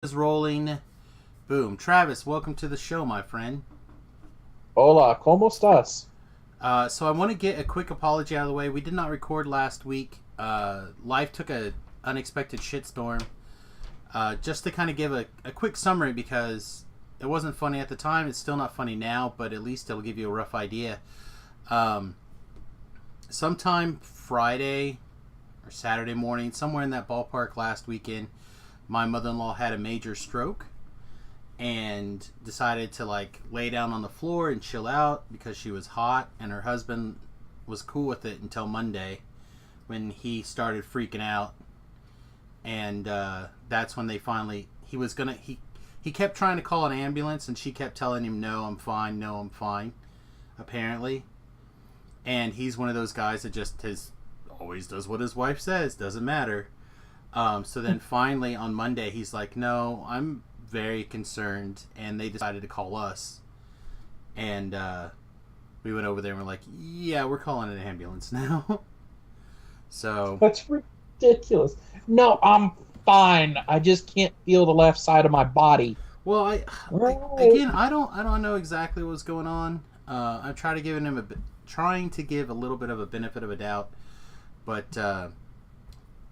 Is rolling. Boom. Travis, welcome to the show, my friend. Hola, ¿cómo estás? So I want to get a quick apology out of the way. We did not record last week. Life took a unexpected shitstorm. Just to kind of give a quick summary because it wasn't funny at the time. It's still not funny now, but at least it'll give you a rough idea. Um, Sometime Friday or Saturday morning, somewhere in that ballpark last weekend, my mother-in-law had a major stroke and decided to lay down on the floor and chill out because she was hot, and her husband was cool with it until Monday when he started freaking out. And that's when they finally he kept trying to call an ambulance, and she kept telling him, no, I'm fine, no, I'm fine, apparently. And he's one of those guys that just always does what his wife says, doesn't matter. So then finally on Monday, he's like, no, I'm very concerned. And they decided to call us. And we went over there and we're like, yeah, we're calling an ambulance now. So, That's ridiculous. No, I'm fine. I just can't feel the left side of my body. well, Right. again, I don't know exactly what's going on. I'm trying to give a little bit of a benefit of a doubt. But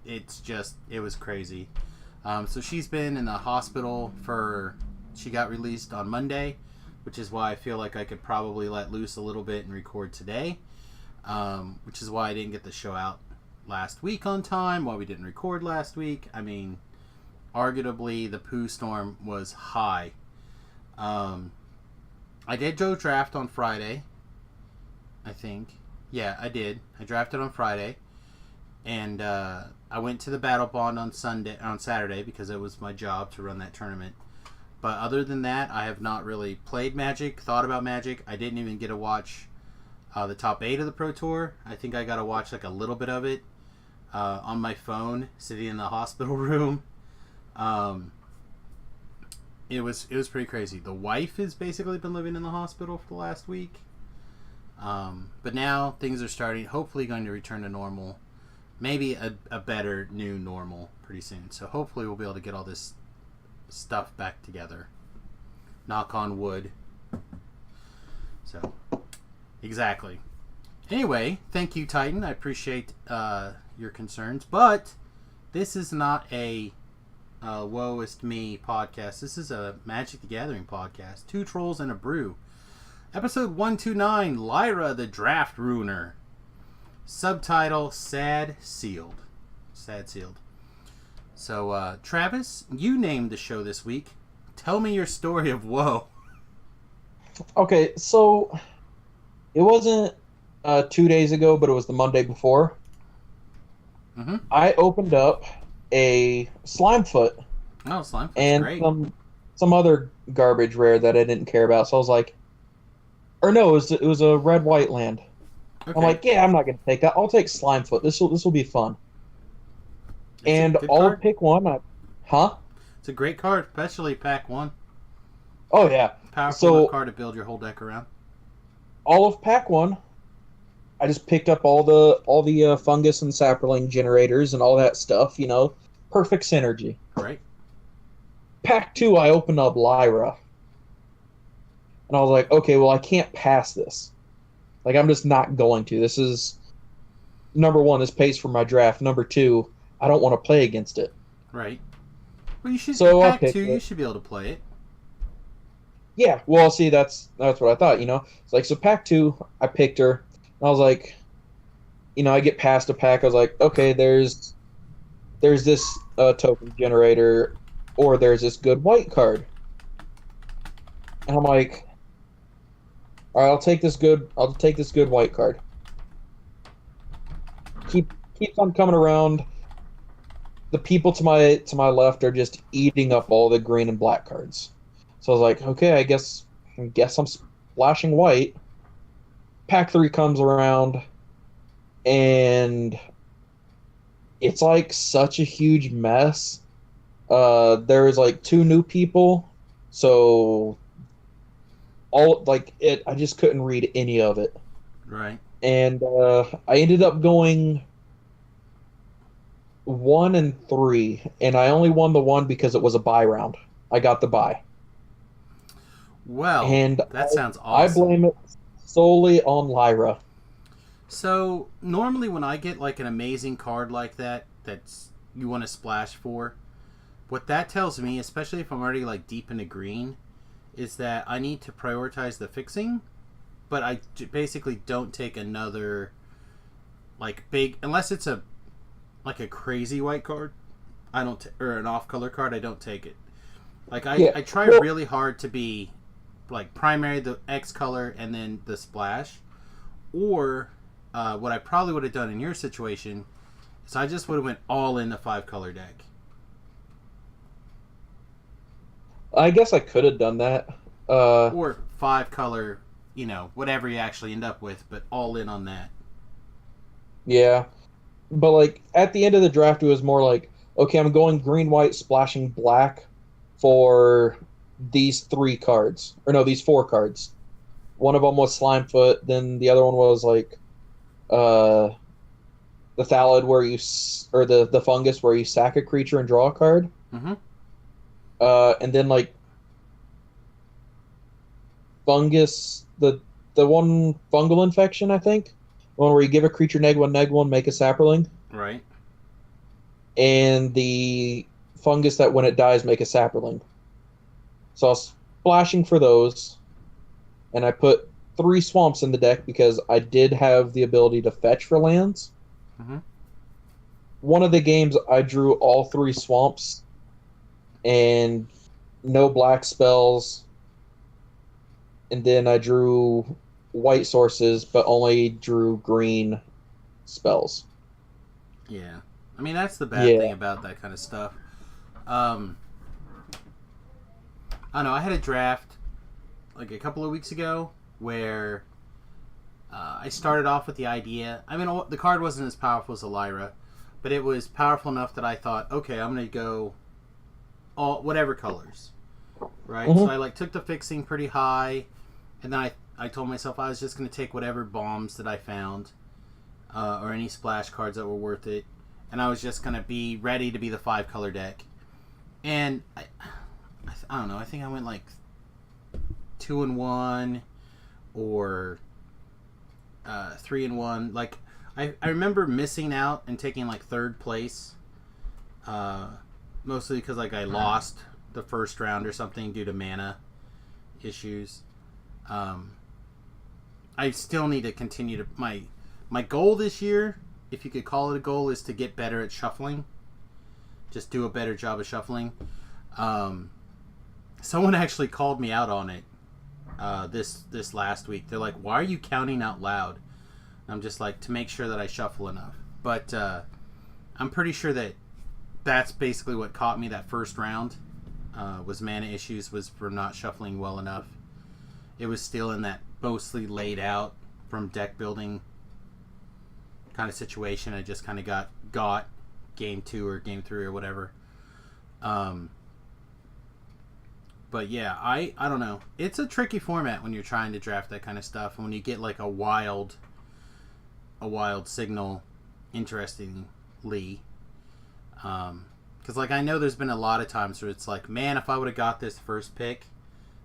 it was crazy. So she's been in the hospital she got released on Monday, which is why I feel like I could probably let loose a little bit and record today, which is why I didn't get the show out last week on time, why we didn't record last week. I mean, arguably the poo storm was high. I did go draft on Friday, I think. Yeah, I did. I drafted on Friday. And I went to the Battle Bond on Saturday because it was my job to run that tournament. But other than that, I have not really played Magic, thought about Magic. I didn't even get to watch the top 8 of the Pro Tour. I think I got to watch a little bit of it on my phone, sitting in the hospital room. It was pretty crazy. The wife has basically been living in the hospital for the last week. But now things are hopefully going to return to normal. Maybe a better new normal pretty soon. So hopefully we'll be able to get all this stuff back together. Knock on wood. So, exactly. Anyway, thank you, Titan. I appreciate your concerns. But this is not a woeist me podcast. This is a Magic the Gathering podcast. Two Trolls and a Brew. Episode 129, Lyra the Draft Ruiner. Subtitle, Sad Sealed. Sad Sealed. So, Travis, you named the show this week. Tell me your story of woe. Okay, so it wasn't 2 days ago, but it was the Monday before. Mm-hmm. I opened up a Slimefoot Oh, Slime. That's and great. some other garbage rare that I didn't care about. So I was like, or no, it was a red white land. Okay. I'm like, yeah, I'm not gonna take that. I'll take Slimefoot. This will be fun. It's a And good I'll card. pick one. Huh? It's a great card, especially pack 1. Oh yeah. Powerful So enough card to build your whole deck around. all of pack one, I just picked up all the fungus and sapperling generators and all that stuff. Perfect synergy. Right? Pack two, I opened up Lyra, and I was like, okay, well, I can't pass this. Like, I'm just not going to. This is number one. This pays for my draft. Number two, I don't want to play against it. Right. Well, you should. So I Pack picked 2, you it. should be able to play it. Yeah, well, see, that's what I thought. It's like, so pack two, I picked her. And I was like, I get past a pack. I was like, okay, there's this token generator, or there's this good white card. And I'm like, all right, I'll take this good white card. Keeps on coming around. The people to my left are just eating up all the green and black cards. So I was like, okay, I guess I'm splashing white. Pack three comes around, and it's like such a huge mess. There's like two new people, so all like it. I just couldn't read any of it, Right. and I ended up going 1 and 3, and I only won the one because it was a buy round. I got the buy. Well, And that sounds I awesome. blame it solely on Lyra. So normally when I get like an amazing card like that, that's you want to splash for, what that tells me, especially if I'm already like deep into green, is that I need to prioritize the fixing, but basically don't take another like big unless it's a like a crazy white card. I don't or an off color card. I don't take it. Like Yeah. I try Well, really hard to be like primary the X color and then the splash, or what I probably would have done in your situation is I just would have went all in the 5 color deck. I guess I could have done that. Uh, Or 5 color, whatever you actually end up with, but all in on that. yeah. But like at the end of the draft, it was more like, okay, I'm going green, white, splashing black for these 3 cards, or no, these 4 cards. One of them was Slimefoot. Then the other one was like uh, the Thallid, where or the fungus where you sack a creature and draw a card. Mm-hmm. And then like fungus, the one fungal infection, I think, one where you give a creature neg one, make a sapperling, Right. and the fungus that when it dies make a sapperling. So I was splashing for those, and I put 3 swamps in the deck because I did have the ability to fetch for lands. Mm-hmm. One of the games I drew all 3 swamps and no black spells, and then I drew white sources but only drew green spells. Yeah. I mean, that's the bad Yeah. thing about that kind of stuff. Um, I don't know. I had a draft like a couple of weeks ago where I started off with the idea. I mean, the card wasn't as powerful as a Lyra, but it was powerful enough that I thought, okay, I'm going to go all whatever colors, right? So Mm-hmm. I like took the fixing pretty high, and then I told myself I was just going to take whatever bombs that I found, or any splash cards that were worth it, and I was just going to be ready to be the 5 color deck. And I don't know. I think I went like 2-1 or 3-1. Like I remember missing out and taking like 3rd place, uh, mostly because like I lost the first round or something due to mana issues. Um, I still need to continue to my goal this year, if you could call it a goal, is to get better at shuffling. Just do a better job of shuffling. Um, Someone actually called me out on it this last week. They're like, "Why are you counting out loud?" I'm just like, to make sure that I shuffle enough. But I'm pretty sure that that's basically what caught me that first round. Was mana issues, was for not shuffling well enough. It was still in that mostly laid out from deck building kind of situation. I just kind of got game 2 or game 3 or whatever. Um, but yeah, I don't know. It's a tricky format when you're trying to draft that kind of stuff, and when you get like a wild signal, interestingly. Because like I know there's been a lot of times where it's like, man, if I would have got this first pick,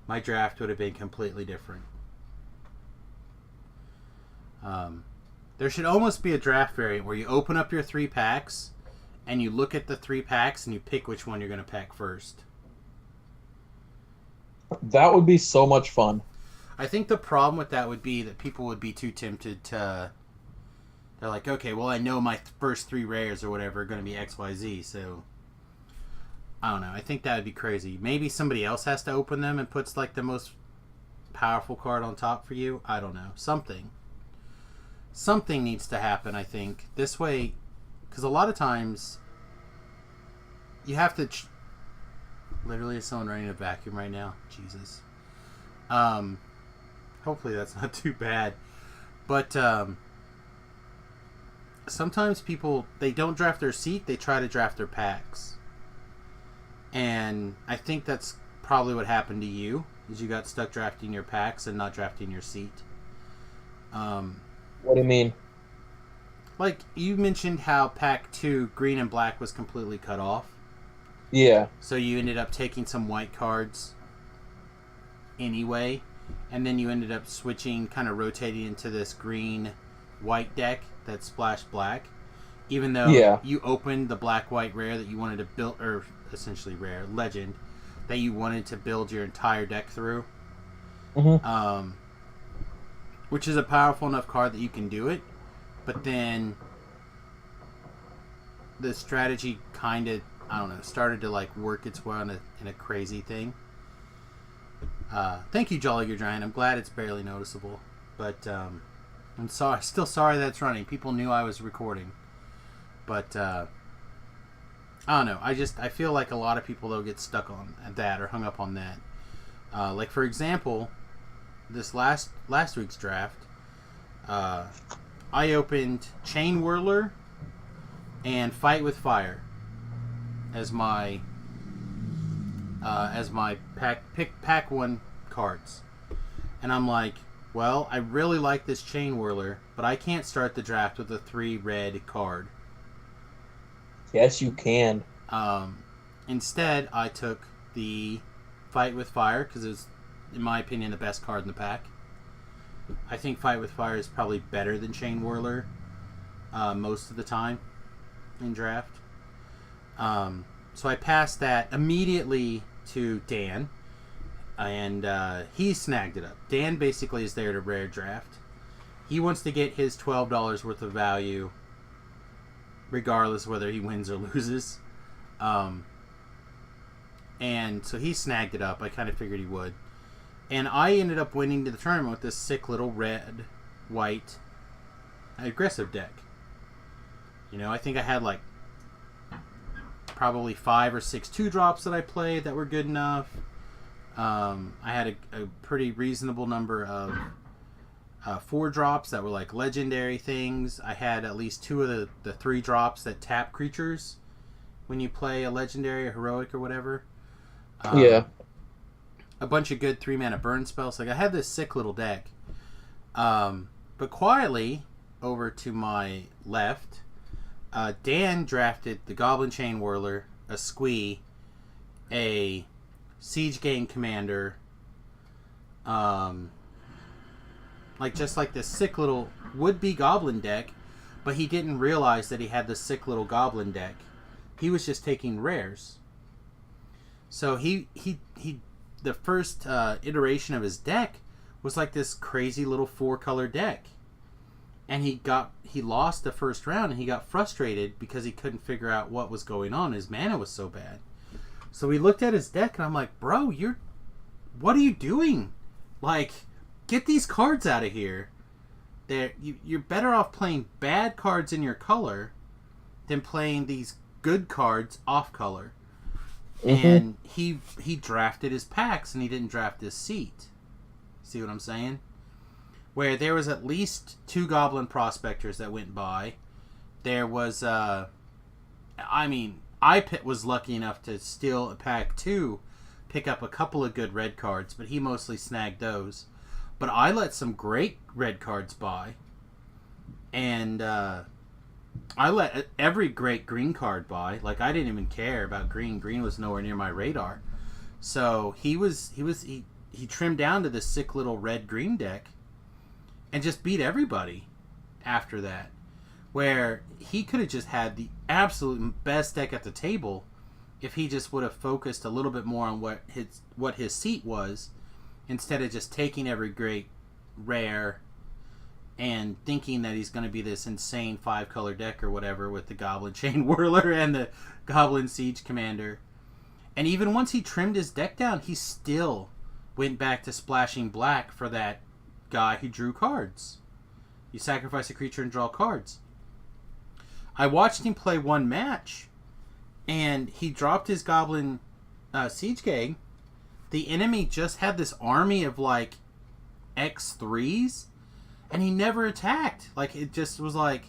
my draft would have been completely different. There should almost be a draft variant where you open up your 3 packs and you look at the 3 packs and you pick which one you're going to pack first. That would be so much fun. I think the problem with that would be that people would be too tempted to. They're like, okay, well, I know my first 3 rares or whatever are going to be XYZ, so I don't know. I think that would be crazy. Maybe somebody else has to open them and puts like the most powerful card on top for you. I don't know. Something needs to happen, I think. This way, because a lot of times you have to. Literally, is someone running a vacuum right now? Jesus. Hopefully that's not too bad. But sometimes people, they don't draft their seat, they try to draft their packs. And I think that's probably what happened to you, is you got stuck drafting your packs and not drafting your seat. What do you mean? like you mentioned how pack 2 green and black was completely cut off. Yeah. So you ended up taking some white cards anyway, and then you ended up switching, kind of rotating into this green white deck that splashed black, even though you opened the black white rare that you wanted to build, or essentially rare legend that you wanted to build your entire deck through. Which is a powerful enough card that you can do it, but then the strategy kind of, I don't know, started to like work its way in a crazy thing. Thank you, Jolly Good Giant. I'm glad it's barely noticeable, but I'm sorry, still sorry that it's running. People knew I was recording, but I don't know. I feel like a lot of people though get stuck on that or hung up on that. Like for example, this last week's draft, I opened Chain Whirler and Fight with Fire as my pack 1 cards, and I'm like, well, I really like this Chain Whirler, but I can't start the draft with a 3 red card. Yes, you can. Instead, I took the Fight with Fire because it's, in my opinion, the best card in the pack. I think Fight with Fire is probably better than Chain Whirler most of the time in draft. So I passed that immediately to Dan, and he snagged it up. Dan basically is there to rare draft. He wants to get his $12 worth of value regardless whether he wins or loses. And so he snagged it up. I kind of figured he would. And I ended up winning the tournament with this sick little red, white, aggressive deck. You know, I think I had like probably 5 or 6 2-drops that I played that were good enough. I had a pretty reasonable number of 4-drops that were like legendary things. I had at least 2 of the 3-drops that tap creatures when you play a legendary or heroic or whatever. A bunch of good 3-mana burn spells. Like I had this sick little deck. But quietly, over to my left, Dan drafted the Goblin Chain Whirler, a Squee, a Siege Gang Commander, like just like this sick little would-be Goblin deck, but he didn't realize that he had this sick little Goblin deck. He was just taking rares. So he the first iteration of his deck was like this crazy little 4-color deck. And he lost the first round, and he got frustrated because he couldn't figure out what was going on. His mana was so bad. So we looked at his deck, and I'm like, bro, what are you doing? Like, get these cards out of here. You're better off playing bad cards in your color than playing these good cards off color. And he drafted his packs, and he didn't draft his seat. See what I'm saying? Where there was at least 2 Goblin Prospectors that went by. There was, I was lucky enough to steal a pack 2, pick up a couple of good red cards, but he mostly snagged those. But I let some great red cards by. And I let every great green card by. Like, I didn't even care about green. Green was nowhere near my radar. So he trimmed down to this sick little red-green deck and just beat everybody after that. Where he could have just had the absolute best deck at the table if he just would have focused a little bit more on what his seat was, instead of just taking every great rare and thinking that he's going to be this insane 5-color deck or whatever with the Goblin Chain Whirler and the Goblin Siege Commander. And even once he trimmed his deck down, he still went back to splashing black for that guy who drew cards. You sacrifice a creature and draw cards. I watched him play one match, and he dropped his Goblin Siege Gang. The enemy just had this army of like X3s, and he never attacked. Like, it just was like,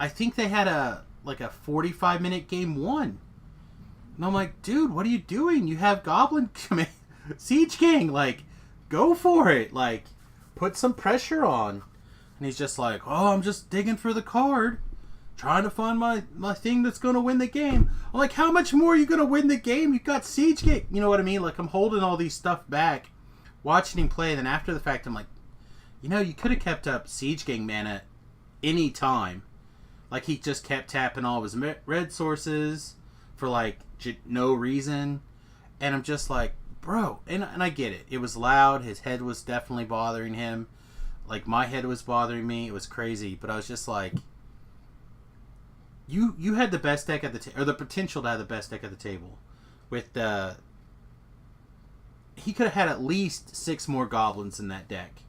I think they had a 45-minute game 1. And I'm like, dude, what are you doing? You have Goblin Siege Gang. Like, go for it. Like, put some pressure on. And he's just like, oh, I'm just digging for the card. Trying to find my thing that's going to win the game. I'm like, how much more are you going to win the game? You got Siege Gang. You know what I mean? Like, I'm holding all these stuff back, watching him play. And then after the fact, I'm like, you know, you could have kept up Siege Gang mana any time. Like, he just kept tapping all of his red sources for, like, no reason. And I'm just like, bro. And I get it. It was loud. His head was definitely bothering him. Like, my head was bothering me. It was crazy. But I was just like, you had the best deck at the table, or the potential to have the best deck at the table. With he could have had at least 6 more goblins in that deck.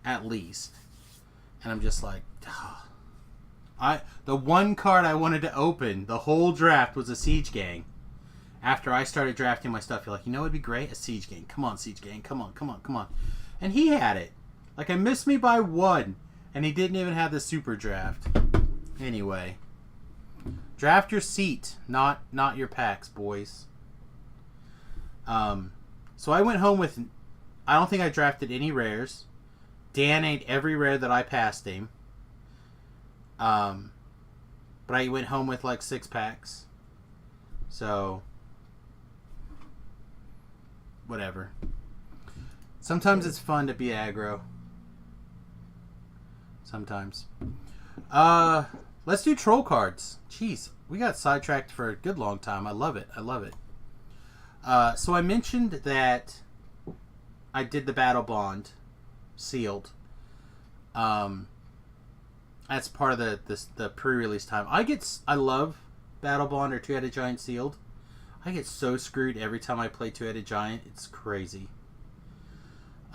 At least. And I'm just like, the one card I wanted to open the whole draft was a Siege Gang. After I started drafting my stuff, you're like, you know, it'd be great, a Siege Gang. Come on, Siege Gang. Come on. And he had it. Like, I missed me by 1, and he didn't even have the super draft. Anyway, draft your seat, not your packs, boys. So I went home with, I don't think I drafted any rares. Dan ate every rare that I passed him. But I went home with like 6 packs. So, whatever. Sometimes it's fun to be aggro. Sometimes. Let's do troll cards. Jeez, we got sidetracked for a good long time. I love it. So I mentioned that I did the Battle Bond sealed. That's part of the pre-release time. I love Battle Bond or Two-Headed Giant sealed. I get so screwed every time I play Two-Headed Giant. It's crazy.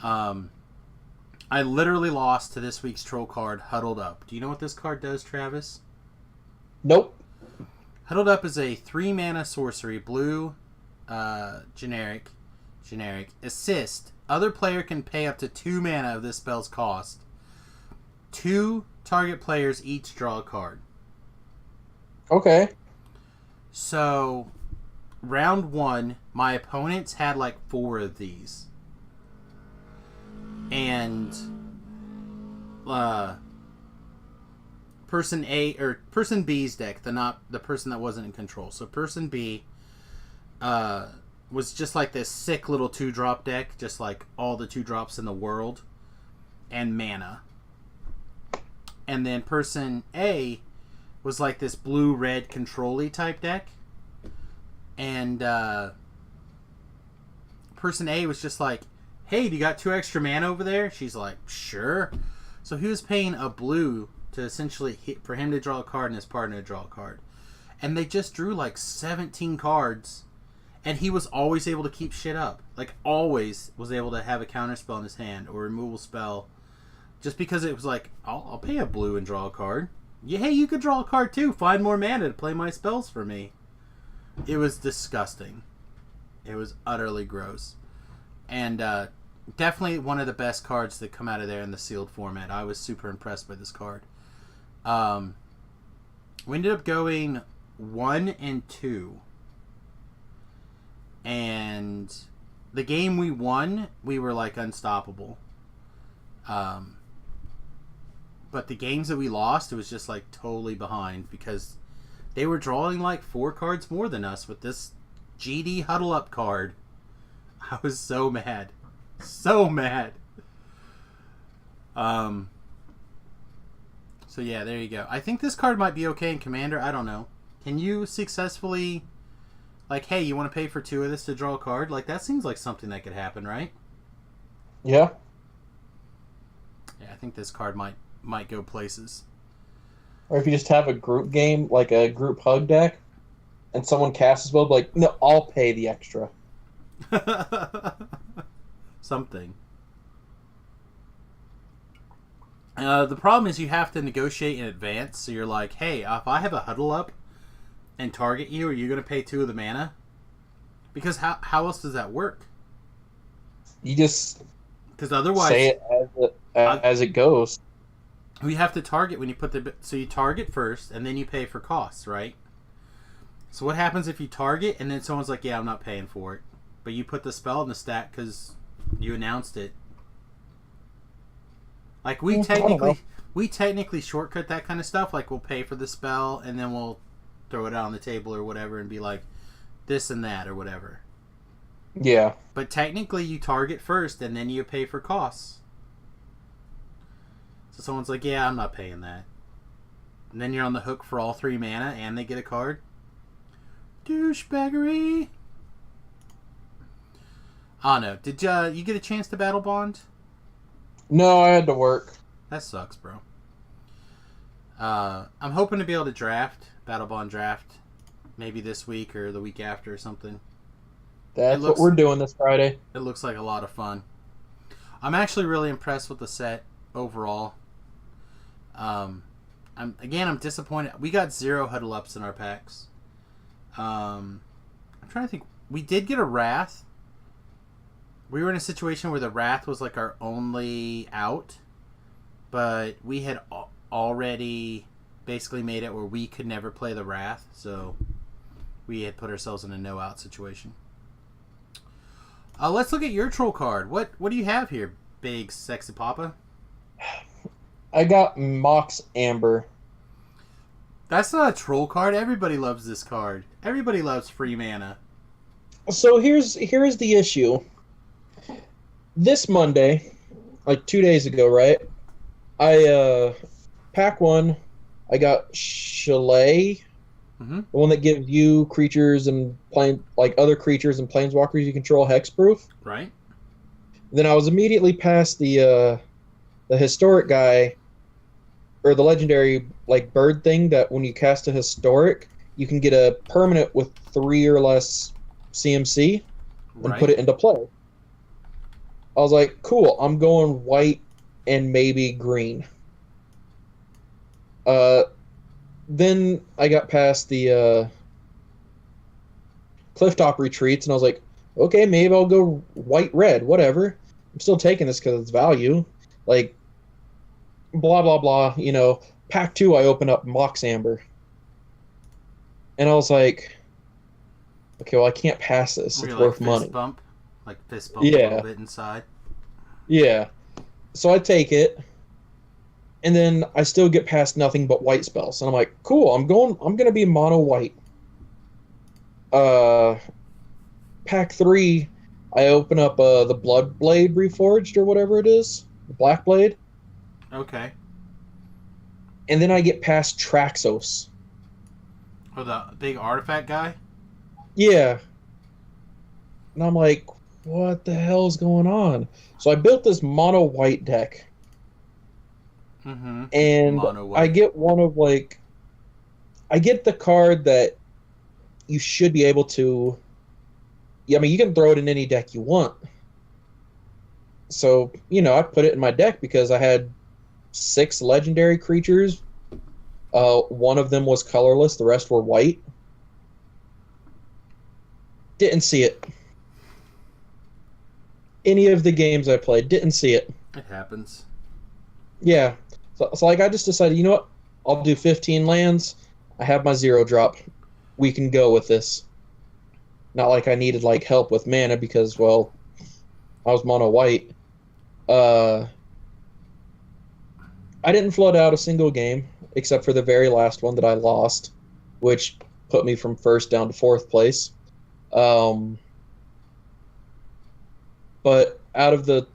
I literally lost to this week's troll card, Huddled Up. Do you know what this card does, Travis? Nope. Huddled Up is a 3-mana sorcery, blue, generic. Assist. Other player can pay up to 2 mana of this spell's cost. 2 target players each draw a card. Okay. So, round 1, my opponents had like 4 of these. And person A or person B's deck, the person that wasn't in control. So person B was just like this sick little 2-drop deck, just like all the 2-drops in the world, and mana. And then person A was like this blue-red control-y type deck, and person A was just like, hey, do you got 2 extra mana over there? She's like, sure. So he was paying a blue to essentially for him to draw a card and his partner to draw a card. And they just drew like 17 cards, and he was always able to keep shit up. Like, always was able to have a counter spell in his hand or removal spell, just because it was like, I'll pay a blue and draw a card. Yeah, hey, you could draw a card too. Find more mana to play my spells for me. It was disgusting. It was utterly gross. And definitely one of the best cards that come out of there in the sealed format. I was super impressed by this card. We ended up going 1 and 2. And the game we won, we were like unstoppable. But the games that we lost, it was just like totally behind because they were drawing like 4 cards more than us with this GD Huddle Up card. I was so mad. So mad. So yeah, there you go. I think this card might be okay in Commander. I don't know. Can you successfully, like, hey, you want to pay for 2 of this to draw a card? Like, that seems like something that could happen, right? Yeah. Yeah, I think this card might go places. Or if you just have a group game, like a group hug deck, and someone casts a spell, like, no, I'll pay the extra. Something. The problem is you have to negotiate in advance. So you're like, hey, if I have a Huddle Up and target you, are you going to pay 2 of the mana? Because how else does that work? You just because otherwise say it as it goes. We have to target when you put so you target first and then you pay for costs, right? So what happens if you target and then someone's like, yeah, I'm not paying for it, but you put the spell in the stack because you announced it? Like I don't know. we technically shortcut that kind of stuff. Like we'll pay for the spell and then we'll throw it out on the table or whatever and be like this and that or whatever. Yeah. But technically you target first and then you pay for costs. So someone's like, yeah, I'm not paying that. And then you're on the hook for all 3 mana and they get a card. Douchebaggery. Oh no. Did you get a chance to battle bond? No, I had to work. That sucks, bro. I'm hoping to be able to draft, battle bond draft, maybe this week or the week after or something. That's what we're doing this Friday. It looks like a lot of fun. I'm actually really impressed with the set overall. I'm disappointed. We got 0 huddle ups in our packs. I'm trying to think. We did get a Wrath. We were in a situation where the Wrath was like our only out, but we had already basically made it where we could never play the Wrath, so we had put ourselves in a no out situation. Let's look at your troll card. What do you have here, big sexy papa? I got Mox Amber. That's not a troll card. Everybody loves this card. Everybody loves free mana. So here's the issue. This Monday, like 2 days ago, right? Pack 1, I got Chalet, the one that gives you creatures and other creatures and planeswalkers you control hexproof. Right. Then I was immediately past the historic guy, or the legendary like bird thing that when you cast a historic, you can get a permanent with 3 or less CMC and put it into play. I was like, cool, I'm going white and maybe green. Then I got past the Clifftop Retreats, and I was like, okay, maybe I'll go white-red, whatever. I'm still taking this because it's value. Like, blah, blah, blah. You know, Pack 2, I open up Mox Amber. And I was like, okay, well, I can't pass this. It's worth money. Bump? Like fist bump a little bit inside? Yeah. So I take it. And then I still get past nothing but white spells. And I'm like, cool, I'm gonna be mono white. Pack 3, I open up the Blood Blade Reforged or whatever it is. The Black Blade. Okay. And then I get past Traxos. Oh, the big artifact guy? Yeah. And I'm like, what the hell's going on? So I built this mono white deck. Mm-hmm. And I get one of like, I get the card that you should be able to. I mean, you can throw it in any deck you want. So, you know, I put it in my deck because I had 6 legendary creatures. One of them was colorless, the rest were white. Didn't see it. Any of the games I played, didn't see it. It happens. Yeah. So like, I just decided, you know what? I'll do 15 lands. I have my 0 drop. We can go with this. Not like I needed like help with mana because, well, I was mono white. I didn't flood out a single game except for the very last one that I lost, which put me from 1st down to 4th place. But out of the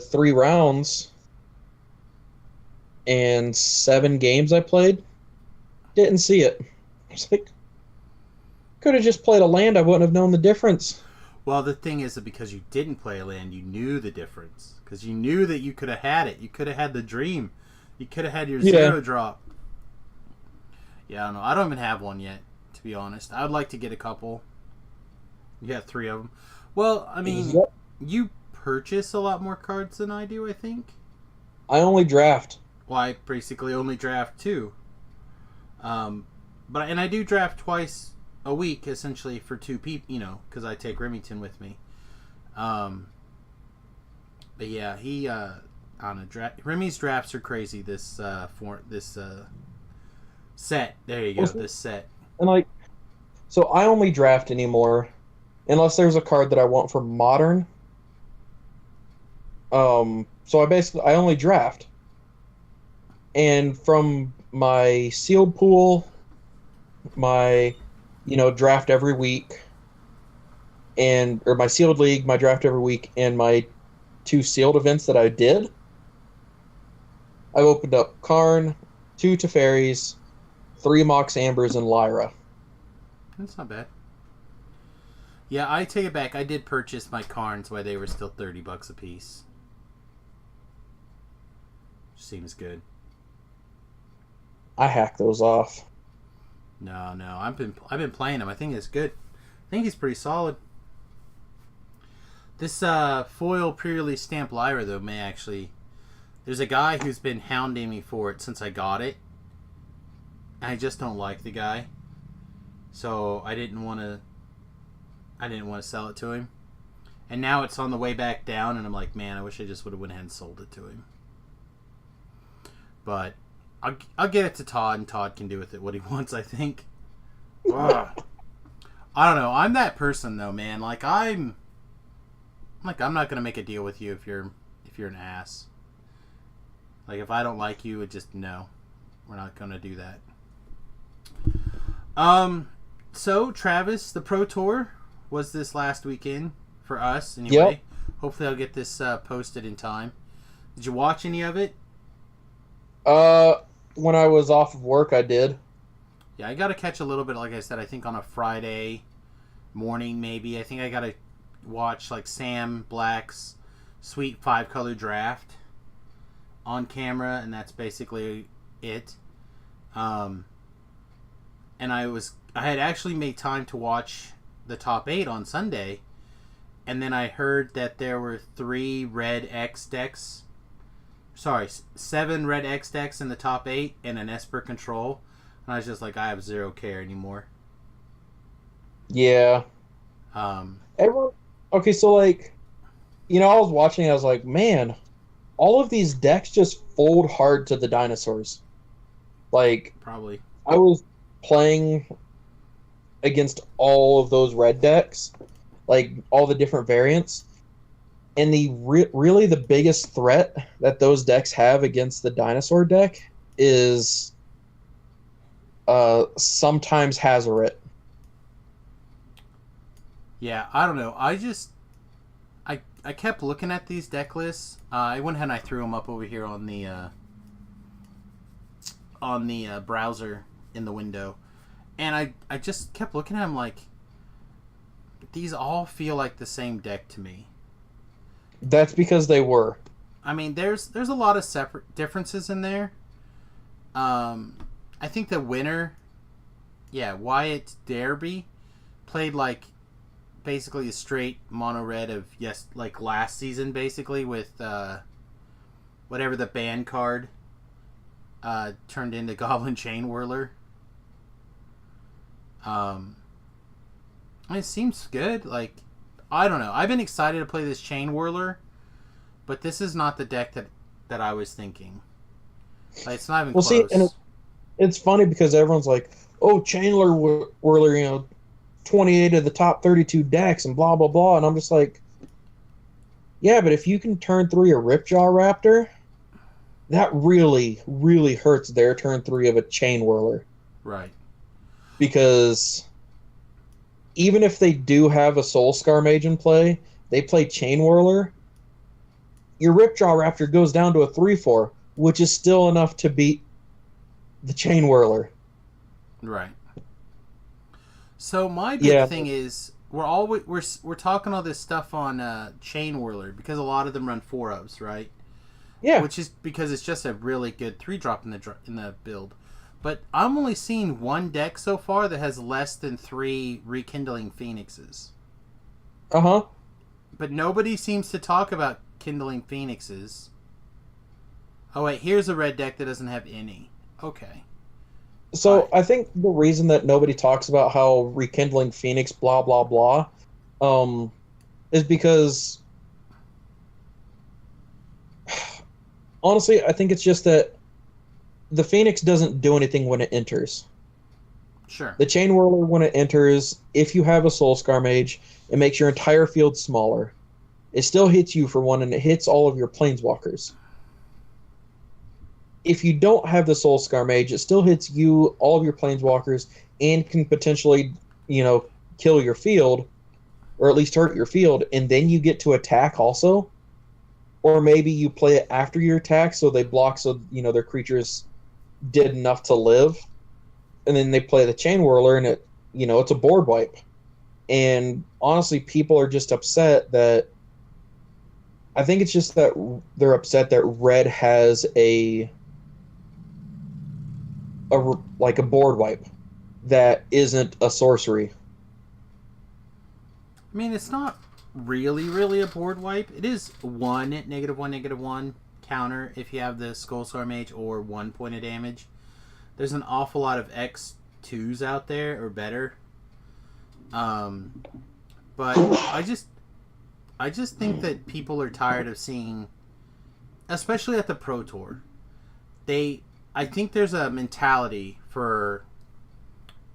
3 rounds and 7 games I played, didn't see it. I was like, could have just played a land, I wouldn't have known the difference. Well, the thing is that because you didn't play a land, you knew the difference. Because you knew that you could have had it. You could have had the dream. You could have had your 0 drop. Yeah, I don't know. I don't even have one yet, to be honest. I would like to get a couple. You have 3 of them. Well, I mean, you purchase a lot more cards than I do, I think. I only draft. Well, I basically only draft 2. But I do draft twice a week, essentially, for 2 people, you know, because I take Remington with me. But yeah, he on a Remy's drafts are crazy. This set. There you go. This set. And like, so I only draft anymore unless there's a card that I want for modern. So I only draft. And from my sealed pool, my draft every week, and or my sealed league, my draft every week, and my two sealed events that I did, I've opened up Karn, two Teferis, three Mox Ambers, and Lyra. That's not bad. Yeah, I take it back. I did purchase my Karns while they were still $30 a piece. Seems good. I hacked those off. No. I've been playing him. I think it's good. I think he's pretty solid. This foil pre-release stamp Lyra though may actually. There's a guy who's been hounding me for it since I got it. I just don't like the guy, so I didn't want to sell it to him. And now it's on the way back down, and I'm like, man, I wish I just would have went ahead and sold it to him. But I'll get it to Todd, and Todd can do with it what he wants, I think. Ugh. I don't know. I'm that person though, man. I'm not gonna make a deal with you if you're an ass. Like, if I don't like you, it just no. We're not gonna do that. So Travis, the Pro Tour was this last weekend for us anyway. Yep. Hopefully I'll get this posted in time. Did you watch any of it? When I was off of work, I did. Yeah, I got to catch a little bit, like I said, I think on a Friday morning maybe. I think I got to watch like Sam Black's Sweet 5-color draft on camera, and that's basically it. And I had actually made time to watch the top 8 on Sunday, and then I heard that there were 7 red X decks in the top 8 and an Esper control, and I was just like, I have zero care anymore. Yeah. Everyone. Okay, so I was watching. I was like, man, all of these decks just fold hard to the dinosaurs. Probably. I was playing against all of those red decks, all the different variants, and really the biggest threat that those decks have against the dinosaur deck is sometimes Hazoret. Yeah, I don't know. I kept looking at these deck lists. I went ahead and I threw them up over here on the browser in the window, and I just kept looking at them like, these all feel like the same deck to me. That's because they were. I mean, there's a lot of separate differences in there. I think the winner, Wyatt Derby, played basically a straight mono red of last season, basically, with whatever the ban card turned into Goblin Chain Whirler. It seems good. I don't know. I've been excited to play this Chain Whirler, but this is not the deck that I was thinking. It's not even close. See, and it's funny because everyone's like, "Oh, Chain Whirler, 28 of the top 32 decks and blah blah blah," and I'm just like, yeah, but if you can turn 3 a Ripjaw Raptor, that really really hurts their turn 3 of a Chain Whirler, right? Because even if they do have a Soul Scar Mage in play, they play Chain Whirler, your Ripjaw Raptor goes down to a 3/4, which is still enough to beat the Chain Whirler. Right. So my big thing is we're talking all this stuff on Chain Whirler because a lot of them run 4-ofs, right? Yeah. Which is because it's just a really good 3-drop in the build. But I'm only seeing one deck so far that has less than 3 Rekindling Phoenixes. Uh-huh. But nobody seems to talk about Kindling Phoenixes. Oh wait, here's a red deck that doesn't have any. Okay. So I think the reason that nobody talks about how Rekindling Phoenix blah blah blah is because honestly I think it's just that the Phoenix doesn't do anything when it enters. Sure. The Chain Whirler, when it enters, if you have a Soul Scar Mage, it makes your entire field smaller. It still hits you for one, and it hits all of your planeswalkers. If you don't have the Soul Scar Mage, it still hits you, all of your planeswalkers, and can potentially, kill your field, or at least hurt your field, and then you get to attack also. Or maybe you play it after your attack, so they block, so their creatures did enough to live, and then they play the Chain Whirler, and it's a board wipe. And honestly, people are just upset that. I think it's just that they're upset that red has a board wipe that isn't a sorcery. I mean, it's not really a board wipe. It is -1/-1 counter if you have the Skullscar Mage or 1 point of damage. There's an awful lot of X2s out there or better. But I just think that people are tired of seeing, especially at the Pro Tour. I think there's a mentality for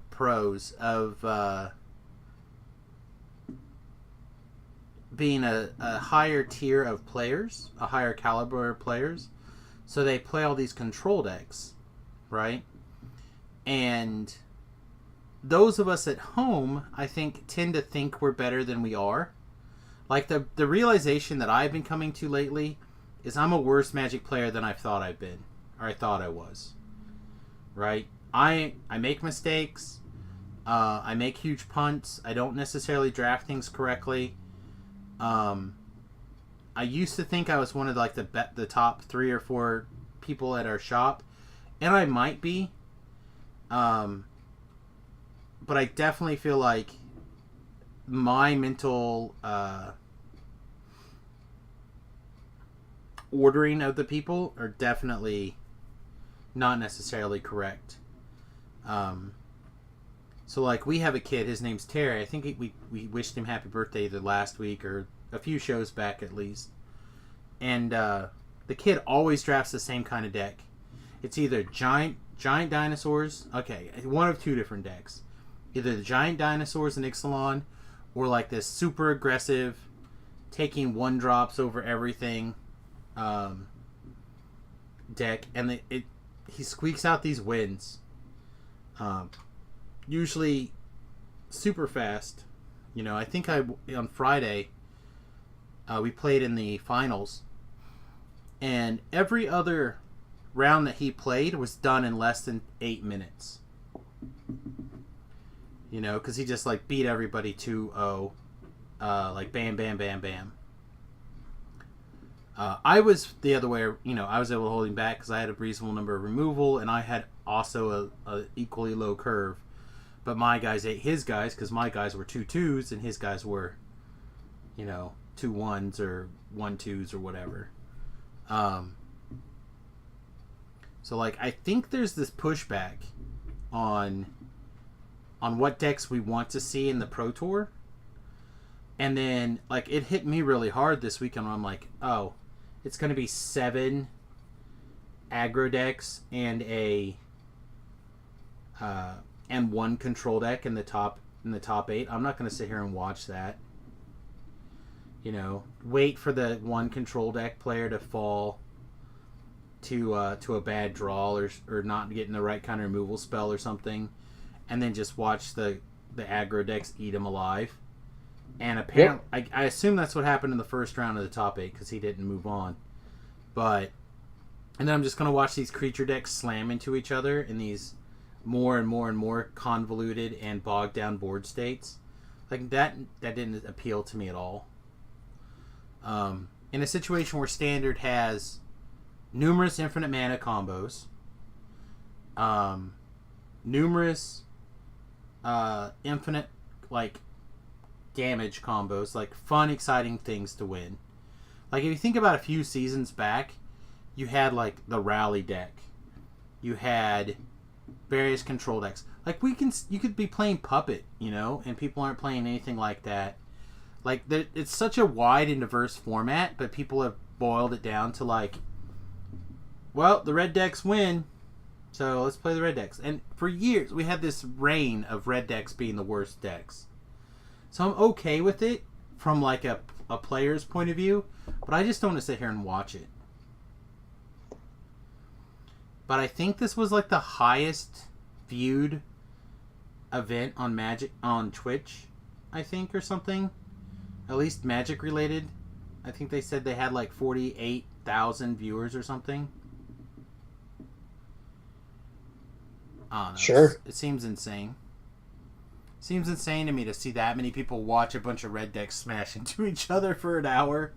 pros of being a higher tier of players, a higher caliber of players. So they play all these control decks, right? And those of us at home, I think, tend to think we're better than we are. Like, the realization that I've been coming to lately is I'm a worse Magic player than I thought I've been, or I thought I was. Right? I make mistakes. I make huge punts. I don't necessarily draft things correctly. I used to think I was one of the top 3 or 4 people at our shop, and I might be. But I definitely feel like my mental ordering of the people are definitely not necessarily correct. So like, we have a kid, his name's Terry. I think we wished him happy birthday either last week or a few shows back at least. And the kid always drafts the same kind of deck. It's either giant dinosaurs. Okay, one of 2 different decks. Either the giant dinosaurs and Ixalan, or like this super aggressive, taking 1-drops over everything deck. And he squeaks out these wins. Usually super fast. I think on Friday we played in the finals, and every other round that he played was done in less than 8 minutes. Because he just beat everybody 2-0, bam, bam, bam, bam. I was the other way. I was able to hold him back because I had a reasonable number of removal, and I had also a equally low curve. But my guys ate his guys because my guys were 2-2s and his guys were, 2-1s or 1-2s or whatever. So I think there's this pushback on what decks we want to see in the Pro Tour. And then it hit me really hard this weekend when I'm like, oh, it's going to be 7 aggro decks and and 1 control deck in the top 8. I'm not going to sit here and watch that. Wait for the 1 control deck player to fall to a bad draw or not getting the right kind of removal spell or something, and then just watch the aggro decks eat him alive. And apparently, yep. I assume that's what happened in the first round of the top 8 because he didn't move on. And then I'm just going to watch these creature decks slam into each other in these more and more and more convoluted and bogged down board states. That didn't appeal to me at all. In a situation where Standard has numerous infinite mana combos, numerous infinite damage combos, fun, exciting things to win. If you think about a few seasons back, you had the rally deck, you had various control decks. You could be playing Puppet, and people aren't playing anything like that. It's such a wide and diverse format, but people have boiled it down to well, the red decks win, so let's play the red decks. And for years, we had this reign of red decks being the worst decks. So I'm okay with it from a a player's point of view, but I just don't want to sit here and watch it. But I think this was like the highest viewed event on Magic on Twitch, I think, or something. At least Magic related. I think they said they had like 48,000 viewers or something. I don't know. Sure. It seems insane. Seems insane to me to see that many people watch a bunch of red decks smash into each other for an hour.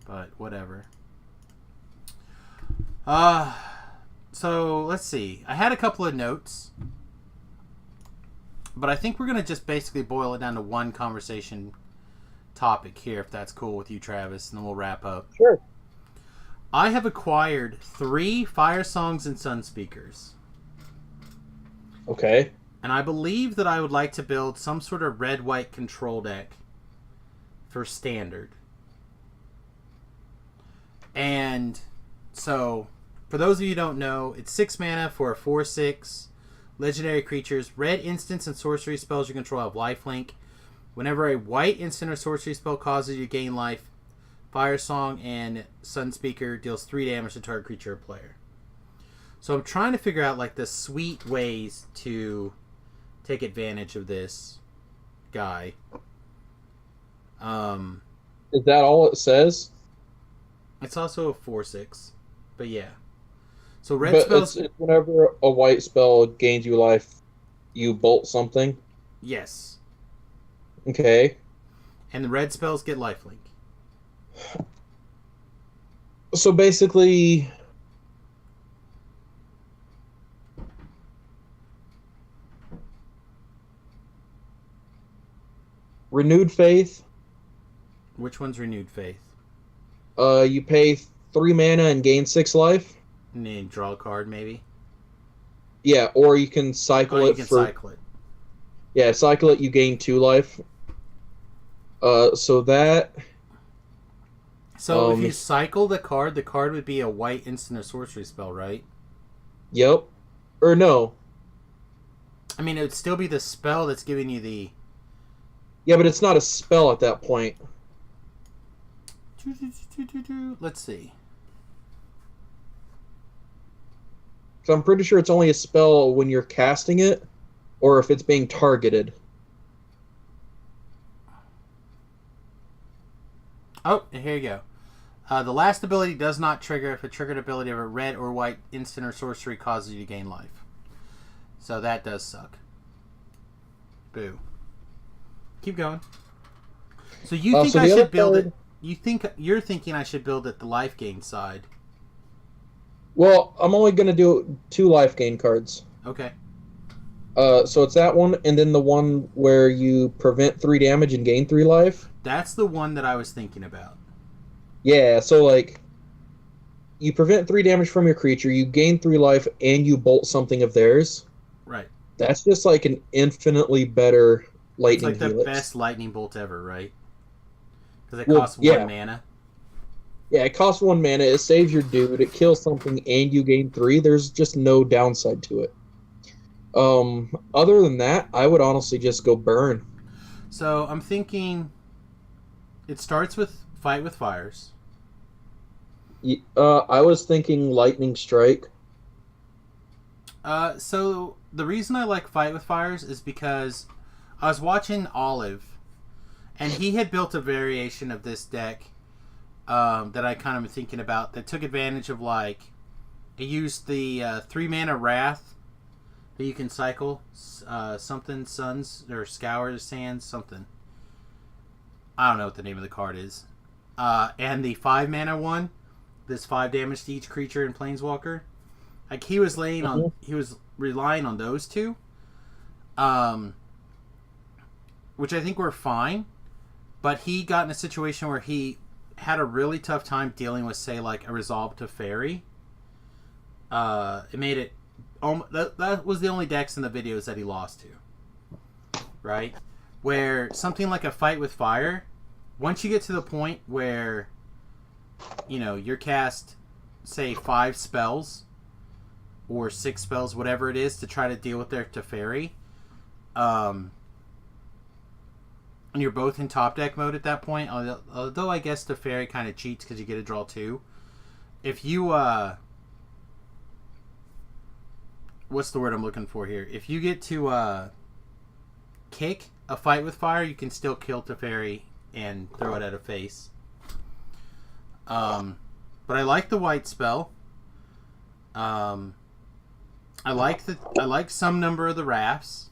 But whatever. So let's see. I had a couple of notes, but I think we're gonna just basically boil it down to one conversation topic here, if that's cool with you, Travis, and then we'll wrap up. Sure. I have acquired 3 Fire Songs and Sun Speakers. Okay. And I believe that I would like to build some sort of red-white control deck for Standard. And so, for those of you who don't know, it's 6 mana for a 4/6 legendary creatures. Red instants and sorcery spells you control have lifelink. Whenever a white instant or sorcery spell causes you to gain life, Fire Song and Sun Speaker deals 3 damage to target creature or player. So I'm trying to figure out like the sweet ways to take advantage of this guy. Is that all it says? It's also a 4/6, but yeah. So red But spells. it's whenever a white spell gains you life, you bolt something. Yes, Okay. and the red spells get lifelink. So basically, Renewed Faith. Which one's Renewed Faith? You pay 3 mana and gain 6 life. And then draw a card, maybe. Yeah, or you can cycle Oh, it you can for. cycle it. Yeah, cycle it. You gain 2 life. So that. So if you cycle the card would be a white instant or sorcery spell, right? Yep. Or no. I mean, it would still be the spell that's giving you the. Yeah, but it's not a spell at that point. Let's see. So I'm pretty sure it's only a spell when you're casting it, or if it's being targeted. Oh, here you go. The last ability does not trigger if a triggered ability of a red or white instant or sorcery causes you to gain life. So that does suck. Boo. Keep going. So you think so I the other should build card- it? You're thinking I should build it the life gain side. Well, I'm only going to do 2 life gain cards. Okay. So it's that one, and then the one where you prevent 3 damage and gain 3 life. That's the one that I was thinking about. Yeah, so like, you prevent 3 damage from your creature, you gain 3 life, and you bolt something of theirs. Right. That's just like an infinitely better It's lightning like the helix. best lightning bolt ever, right? Because it Well, costs yeah. 1 mana. Yeah, it costs 1 mana, it saves your dude, it kills something, and you gain 3. There's just no downside to it. Other than that, I would honestly just go burn. So I'm thinking it starts with Fight with Fires. I was thinking lightning strike. So the reason I like Fight with Fires is because I was watching Olive, and he had built a variation of this deck that I kind of been thinking about that took advantage of, like, it used the 3 mana Wrath that you can cycle, something Suns or Scour Sands, something. I don't know what the name of the card is. And the 5 mana one, this 5 damage to each creature in Planeswalker. Like, he was relying on those two, which I think were fine, but he got in a situation where he had a really tough time dealing with, say, like a Resolve to Fairy. It made it that was the only decks in the videos that he lost to, right? Where something like a Fight with Fire, once you get to the point where, you know, you're cast, say, 5 spells or 6 spells, whatever it is, to try to deal with their Teferi, and you're both in top deck mode at that point. Although I guess the fairy kind of cheats because you get to draw 2. If you what's the word I'm looking for here? If you get to kick a fight with fire, you can still kill Teferi and throw it at a face. But I like the white spell. I like some number of the rafts.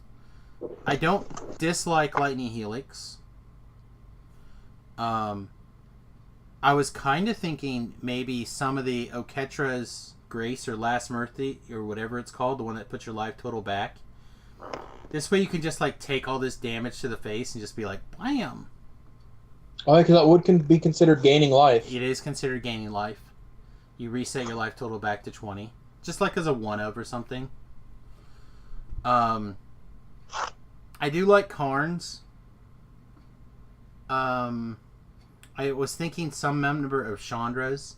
I don't dislike Lightning Helix. I was kind of thinking maybe some of the Oketra's Grace or Last Mercy or whatever it's called, the one that puts your life total back. This way you can just like take all this damage to the face and just be like, blam! Oh, because that would be considered gaining life. It is considered gaining life. You reset your life total back to 20. Just like as a 1-of or something. I do like Karns. I was thinking some number of Chandra's.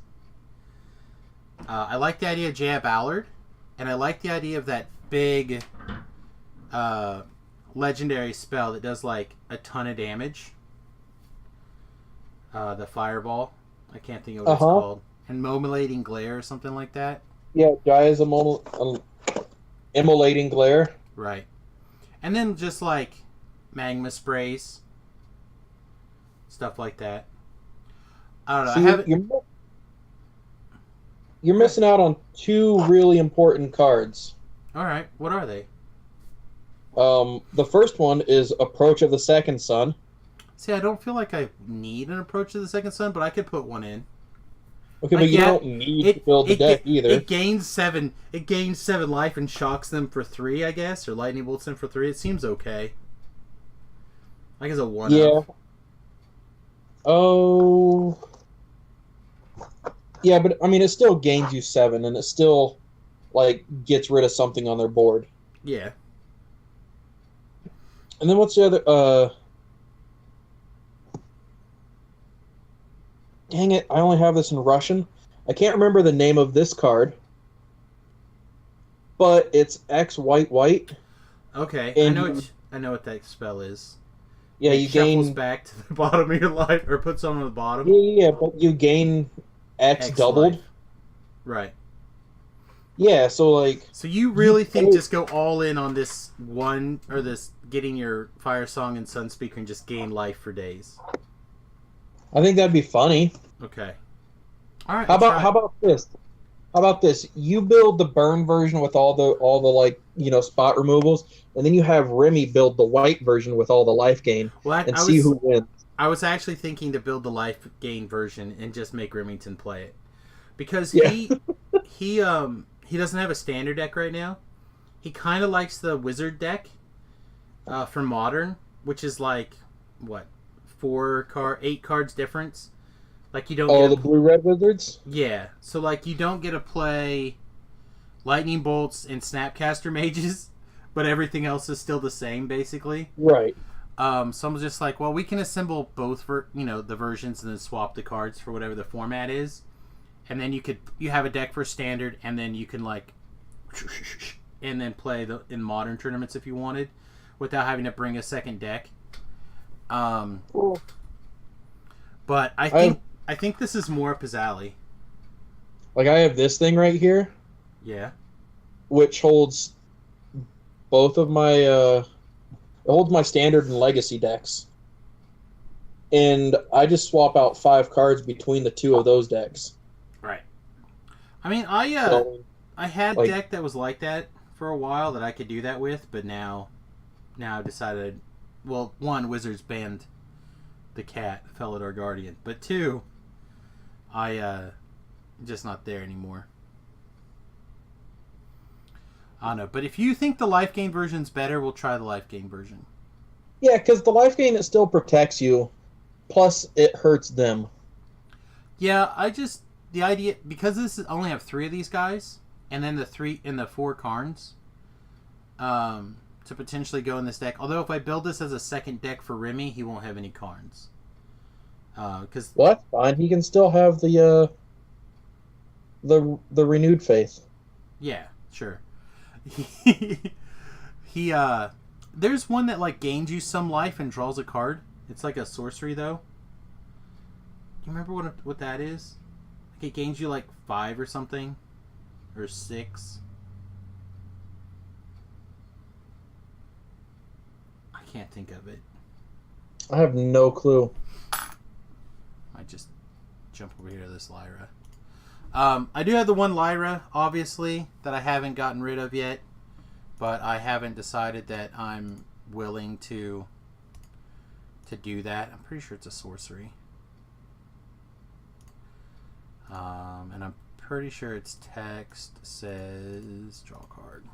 I like the idea of Jaya Ballard. And I like the idea of that big legendary spell that does like a ton of damage. The Fireball. I can't think of what it's called. And Immolating Glare or something like that. Yeah, Jaya's Immolating Glare. Right. And then just like magma sprays. Stuff like that. I don't know. See, you're missing out on 2 really important cards. Alright, what are they? The first one is Approach of the Second Sun. See, I don't feel like I need an Approach of the Second Sun, but I could put one in. Okay, but you don't need to build the deck either. It gains 7 life and shocks them for 3, I guess, or lightning bolts them for 3. It seems okay. Like as a 1-of. Yeah. Oh. Yeah, but I mean, it still gains you 7, and it still like gets rid of something on their board. Yeah. And then what's the other? Dang it! I only have this in Russian. I can't remember the name of this card, but it's X white white. Okay, and I know what that spell is. Yeah, it you shuffles gain back to the bottom of your life, or puts on the bottom. Yeah, but you gain X doubled. Life. Right. Yeah, so like. So you really think just go all in on this one, or this getting your Fire Song and Sunspeaker and just gain life for days? I think that'd be funny. Okay. All right. How about this? How about this? You build the burn version with all the like spot removals, and then you have Remy build the white version with all the life gain, see who wins. I was actually thinking to build the life gain version and just make Remington play it, because he doesn't have a standard deck right now. He kind of likes the wizard deck for modern, which is like what 8 cards difference. Like you don't. The blue-red wizards. Yeah, so like you don't get to play lightning bolts and snapcaster mages, but everything else is still the same basically. Right. So I'm just like, well, we can assemble both the versions and then swap the cards for whatever the format is, and then you have a deck for standard, and then you can like, and then play in modern tournaments if you wanted, without having to bring a second deck. Cool. But I think this is more up his alley. Like I have this thing right here. Yeah. Which holds both of my it holds my standard and legacy decks. And I just swap out 5 cards between the 2 of those decks. Right. I mean, I had a deck that was like that for a while that I could do that with, but now I've decided, well, 1, Wizards banned the cat, Felidar Guardian, but 2, I just not there anymore. I don't know, but if you think the life gain version's better, we'll try the life gain version. Yeah, because the life gain, it still protects you, plus it hurts them. Yeah, the idea, because this only have 3 of these guys, and then the 3 and the 4 Karns, to potentially go in this deck. Although if I build this as a second deck for Remy, he won't have any Karns. Well, that's fine. He can still have the renewed faith. Yeah, sure. He there's one that like gains you some life and draws a card It's like a sorcery, though. Do you remember what that is? Like it gains you like 5 or something, or 6. I can't think of it. I have no clue. I just jump over here to this Lyra. I do have the one Lyra, obviously, that I haven't gotten rid of yet, but I haven't decided that I'm willing to do that. I'm pretty sure it's a sorcery. And I'm pretty sure its text says draw a card.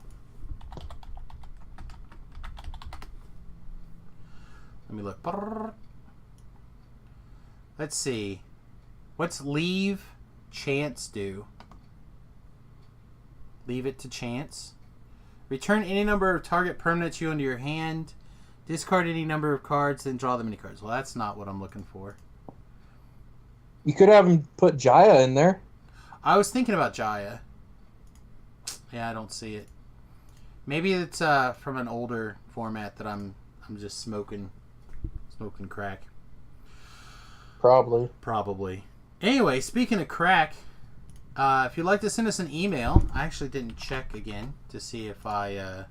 Let me look. Let's see. What's leave chance do? Leave it to chance. Return any number of target permanents you into your hand. Discard any number of cards, then draw the many cards. Well, that's not what I'm looking for. You could have him put Jaya in there. I was thinking about Jaya. Yeah, I don't see it. Maybe it's from an older format that I'm just smoking crack. Probably. Anyway, speaking of crack, if you'd like to send us an email, I actually didn't check again to see if I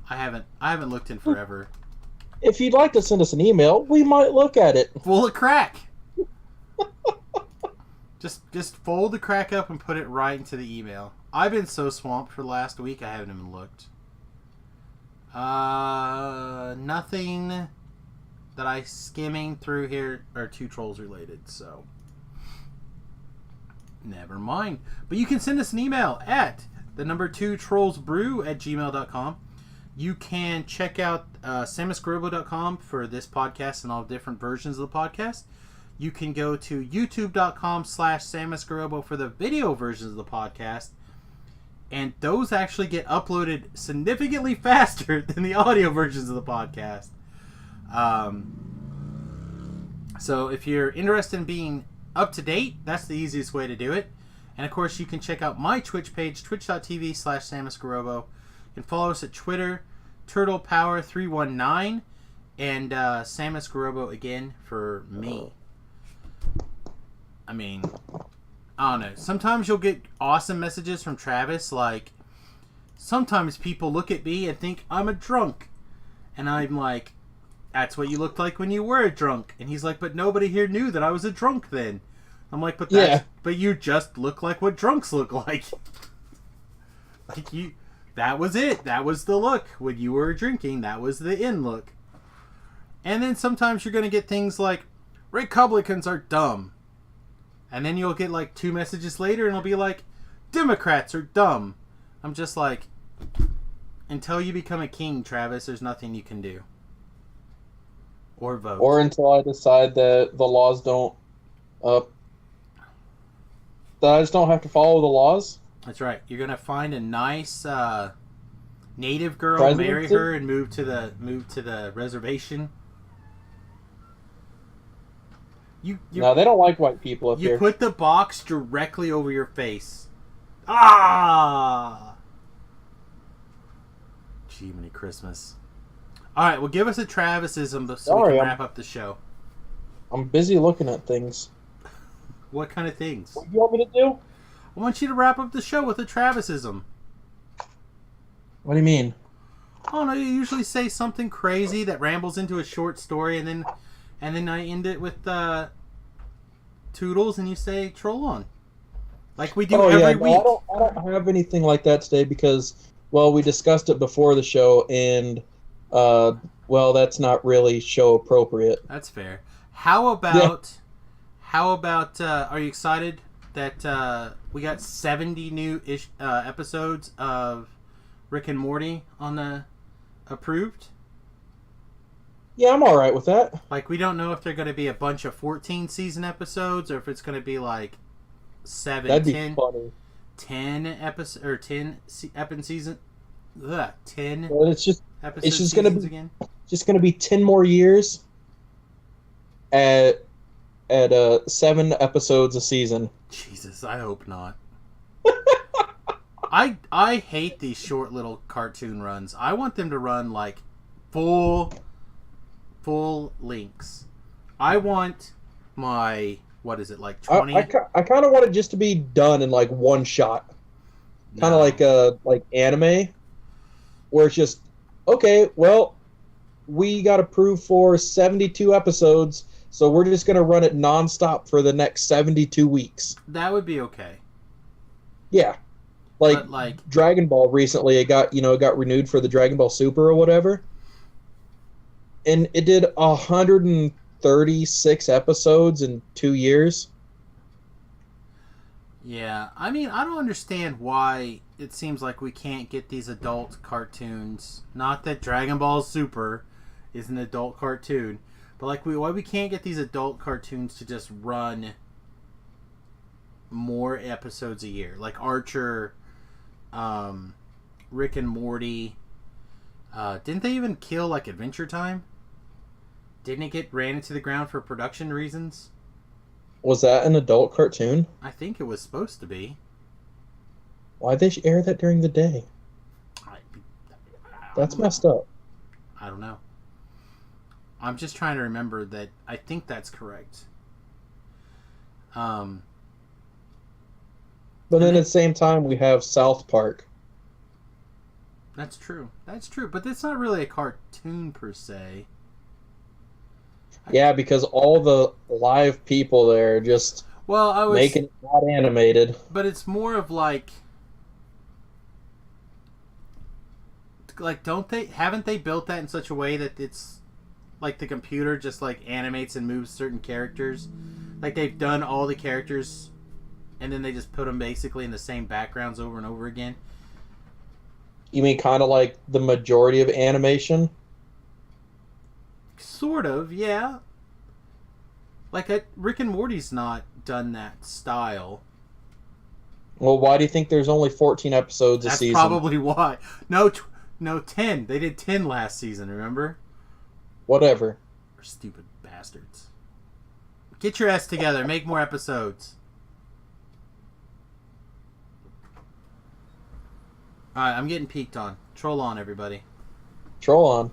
haven't looked in forever. If you'd like to send us an email, we might look at it. Full of crack. Just fold the crack up and put it right into the email. I've been so swamped for the last week, I haven't even looked. Nothing that I skimming through here are 2 trolls related, so never mind. But you can send us an email at the number 2 trollsbrew@gmail.com. You can check out samusgarobo.com for this podcast and all different versions of the podcast. You can go to youtube.com/samusgarobo for the video versions of the podcast. And those actually get uploaded significantly faster than the audio versions of the podcast. So if you're interested in being up to date, that's the easiest way to do it. And of course, you can check out my Twitch page, twitch.tv/samusgarobo. You can follow us at Twitter, TurtlePower319, and Samus Garobo again for me. I mean, I don't know. Sometimes you'll get awesome messages from Travis, like, sometimes people look at me and think I'm a drunk. And I'm like, that's what you looked like when you were a drunk. And he's like, but nobody here knew that I was a drunk then. I'm like, but but you just look like what drunks look like. That was it. That was the look. When you were drinking, that was the in look. And then sometimes you're going to get things like, Republicans are dumb. And then you'll get like 2 messages later and it'll be like, Democrats are dumb. I'm just like, until you become a king, Travis, there's nothing you can do. Or vote. Or until I decide that the laws don't... that I just don't have to follow the laws. That's right. You're going to find a nice native girl, marry her, and move to the reservation. No, they don't like white people up here. You put the box directly over your face. Ah! Gee, many Christmas. Alright, well, give us a Travisism so we can wrap up the show. I'm busy looking at things. What kind of things? What do you want me to do? I want you to wrap up the show with a Travisism. What do you mean? I don't know, you usually say something crazy that rambles into a short story, and then I end it with Toodles, and you say troll on. Like we do every week. I don't have anything like that today because, well, we discussed it before the show, and, well, that's not really show appropriate. That's fair. How about, are you excited that we got 70 new episodes of Rick and Morty on the approved? Yeah, I'm all right with that. Like, we don't know if they're going to be a bunch of 14 season episodes or if it's going to be like 7, That'd 10, be funny. 10 episodes or 10 season. Ugh, 10. Well, it's just going to be again. Just going to be 10 more years at 7 episodes a season. Jesus, I hope not. I hate these short little cartoon runs. I want them to run like full full links. I want my, what is it, like I 20? I kind of want it just to be done in like one shot, kind of like anime, where it's just okay. Well, we got approved for 72 episodes, so we're just gonna run it nonstop for the next 72 weeks. That would be okay. Yeah, like But like, Dragon Ball recently, it got renewed for the Dragon Ball Super or whatever, and it did 136 episodes in 2 years. yeah, I mean, I don't understand why it seems like we can't get these adult cartoons. Not that Dragon Ball Super is an adult cartoon, but like, why we can't get these adult cartoons to just run more episodes a year, like Archer, Rick and Morty. Didn't they even kill like Adventure Time? Didn't it get ran into the ground for production reasons? Was that an adult cartoon? I think it was supposed to be. Why'd they air that during the day? I That's don't know. messed up. I don't know. I'm just trying to remember that. I think that's correct. But then at the same time, we have South Park. That's true. That's true. But it's not really a cartoon per se. Yeah, because all the live people there just Well, I was making it not animated. but it's more of like don't they haven't they built that in such a way that it's like the computer just like animates and moves certain characters? Like they've done all the characters and then they just put them basically in the same backgrounds over and over again. You mean kind of like the majority of animation? Sort of, yeah. Like Rick and Morty's not done that style. Well, why do you think there's only 14 episodes a That's season? probably why. No, 10. They did 10 last season, remember? Whatever. Stupid bastards. Get your ass together. Make more episodes. Alright, I'm getting peeked on. Troll on, everybody. Troll on.